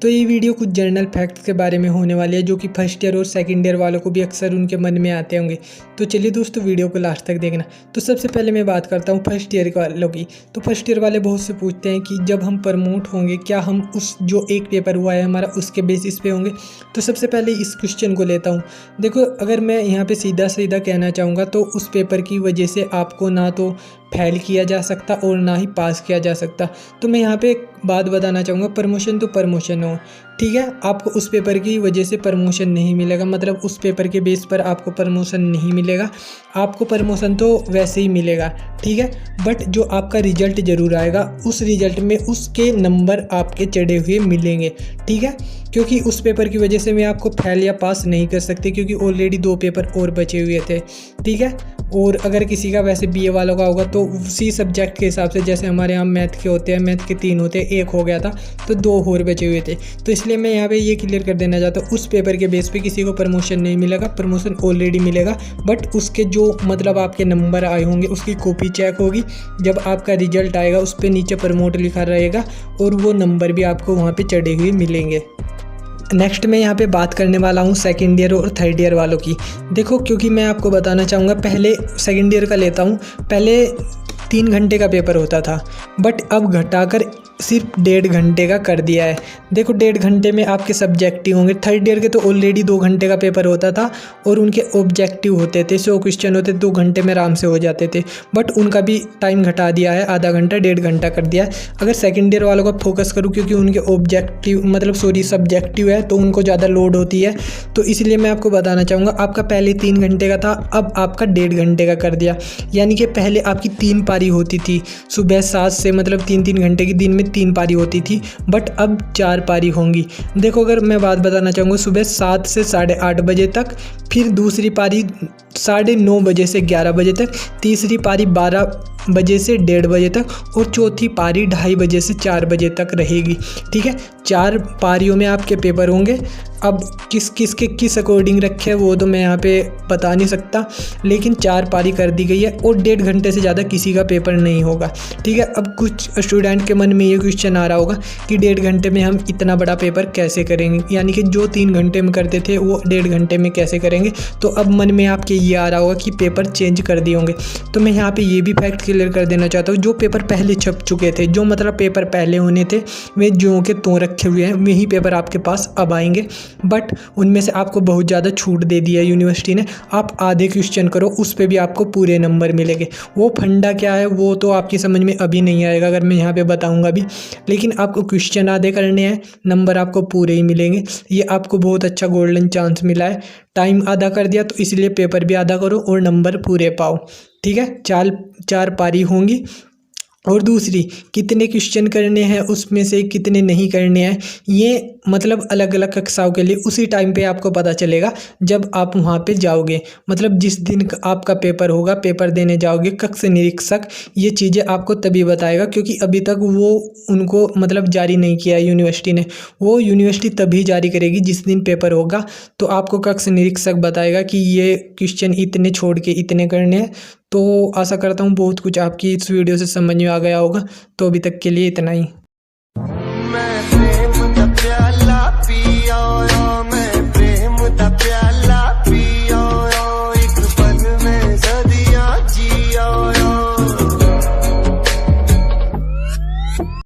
तो ये वीडियो कुछ जनरल फैक्ट्स के बारे में होने वाली है जो कि फर्स्ट ईयर और सेकंड ईयर वालों को भी अक्सर उनके मन में आते होंगे। तो चलिए दोस्तों वीडियो को लास्ट तक देखना। तो सबसे पहले मैं बात करता हूँ फर्स्ट ईयर वालों की। तो फर्स्ट ईयर वाले बहुत से पूछते हैं कि जब हम प्रमोट होंगे क्या हम उस जो एक पेपर हुआ है हमारा उसके बेसिस पे होंगे। तो सबसे पहले इस क्वेश्चन को लेता हूँ। देखो अगर मैं यहाँ पे सीधा सीधा कहना चाहूँगा तो उस पेपर की वजह से आपको ना तो फेल किया जा सकता और ना ही पास किया जा सकता। तो मैं यहाँ पे एक बात बताना चाहूँगा, प्रमोशन तो प्रमोशन हो, ठीक है। आपको उस पेपर की वजह से प्रमोशन नहीं मिलेगा, मतलब उस पेपर के बेस पर आपको प्रमोशन नहीं मिलेगा। आपको प्रमोशन तो वैसे ही मिलेगा, ठीक है। बट जो आपका रिजल्ट ज़रूर आएगा, उस रिजल्ट में उसके नंबर आपके चढ़े हुए मिलेंगे, ठीक है। क्योंकि उस पेपर की वजह से मैं आपको फेल या पास नहीं कर सकती, क्योंकि ऑलरेडी 2 पेपर और बचे हुए थे, ठीक है। और अगर किसी का वैसे बीए वालों का होगा तो उसी सब्जेक्ट के हिसाब से, जैसे हमारे यहाँ मैथ के होते हैं, मैथ के 3 होते हैं, 1 हो गया था तो 2 और बचे हुए थे। तो इसलिए मैं यहाँ पे ये क्लियर कर देना चाहता हूँ, उस पेपर के बेस पे किसी को प्रमोशन नहीं मिलेगा, प्रमोशन ऑलरेडी मिलेगा। बट उसके जो मतलब आपके नंबर आए होंगे उसकी कॉपी चेक होगी, जब आपका रिजल्ट आएगा उस पर नीचे प्रमोट लिखा रहेगा और वो नंबर भी आपको वहाँ पर चढ़े हुए मिलेंगे। नेक्स्ट मैं यहाँ पे बात करने वाला हूँ सेकंड ईयर और थर्ड ईयर वालों की। देखो क्योंकि मैं आपको बताना चाहूँगा, पहले सेकंड ईयर का लेता हूँ। पहले 3 घंटे का पेपर होता था, बट अब घटाकर सिर्फ 1.5 घंटे का कर दिया है। देखो 1.5 घंटे में आपके सब्जेक्टिव होंगे। थर्ड ईयर के तो ऑलरेडी 2 घंटे का पेपर होता था और उनके ऑब्जेक्टिव होते थे, 100 क्वेश्चन होते, 2 घंटे में आराम से हो जाते थे। बट उनका भी टाइम घटा दिया है, आधा घंटा 1.5 घंटा कर दिया है। अगर सेकंड ईयर वालों का फोकस करूँ, क्योंकि उनके ऑब्जेक्टिव सब्जेक्टिव है तो उनको ज़्यादा लोड होती है, तो इसलिए मैं आपको बताना चाहूँगा, आपका पहले 3 घंटे का था, अब आपका 1.5 घंटे का कर दिया। यानी कि पहले आपकी 3 पारी होती थी, सुबह 7 से, मतलब 3-3 घंटे की, दिन में 3 पारी होती थी, बट अब 4 पारी होंगी। देखो अगर मैं बात बताना चाहूँगा, सुबह 7 से 8:30 बजे तक, फिर दूसरी पारी 9:30 बजे से 11 बजे तक, तीसरी पारी 12 बजे से 1:30 बजे तक और चौथी पारी 2:30 बजे से 4 बजे तक रहेगी, ठीक है। 4 पारियों में आपके पेपर होंगे। अब किस अकॉर्डिंग रखे वो तो मैं यहाँ पे बता नहीं सकता, लेकिन 4 पारी कर दी गई है और 1.5 घंटे से ज़्यादा किसी का पेपर नहीं होगा, ठीक है। अब कुछ स्टूडेंट के मन में ये क्वेश्चन आ रहा होगा कि 1.5 घंटे में हम इतना बड़ा पेपर कैसे करेंगे, यानी कि जो 3 घंटे में करते थे वो 1.5 घंटे में कैसे करेंगे। तो अब मन में आपके ये आ रहा होगा कि पेपर चेंज कर दिए होंगे। तो मैं यहाँ पे ये भी फैक्ट क्लियर कर देना चाहता हूँ, जो पेपर पहले छप चुके थे, जो मतलब पेपर पहले होने थे, वे जो के तो रखे हुए हैं, वही पेपर आपके पास अब आएंगे। बट उनमें से आपको बहुत ज़्यादा छूट दे दी है यूनिवर्सिटी ने, आप आधे क्वेश्चन करो उस पर भी आपको पूरे नंबर मिलेंगे। वो फंडा क्या है वो तो आपकी समझ में अभी नहीं आएगा अगर मैं यहाँ पे बताऊँगा भी, लेकिन आपको क्वेश्चन आधे करने हैं, नंबर आपको पूरे ही मिलेंगे। ये आपको बहुत अच्छा गोल्डन चांस मिला है। टाइम आधा कर दिया तो इसलिए पेपर भी आधा करो और नंबर पूरे पाओ, ठीक है। 4 पारी होंगी। और दूसरी, कितने क्वेश्चन करने हैं उसमें से कितने नहीं करने हैं, ये मतलब अलग अलग कक्षाओं के लिए उसी टाइम पे आपको पता चलेगा जब आप वहाँ पे जाओगे। मतलब जिस दिन आपका पेपर होगा, पेपर देने जाओगे, कक्षा निरीक्षक ये चीज़ें आपको तभी बताएगा, क्योंकि अभी तक वो उनको मतलब जारी नहीं किया है यूनिवर्सिटी ने। वो यूनिवर्सिटी तभी जारी करेगी जिस दिन पेपर होगा, तो आपको कक्षा निरीक्षक बताएगा कि ये क्वेश्चन इतने छोड़ के इतने करने हैं। तो आशा करता हूँ बहुत कुछ आपकी इस वीडियो से समझ में आ गया होगा। तो अभी तक के लिए इतना ही।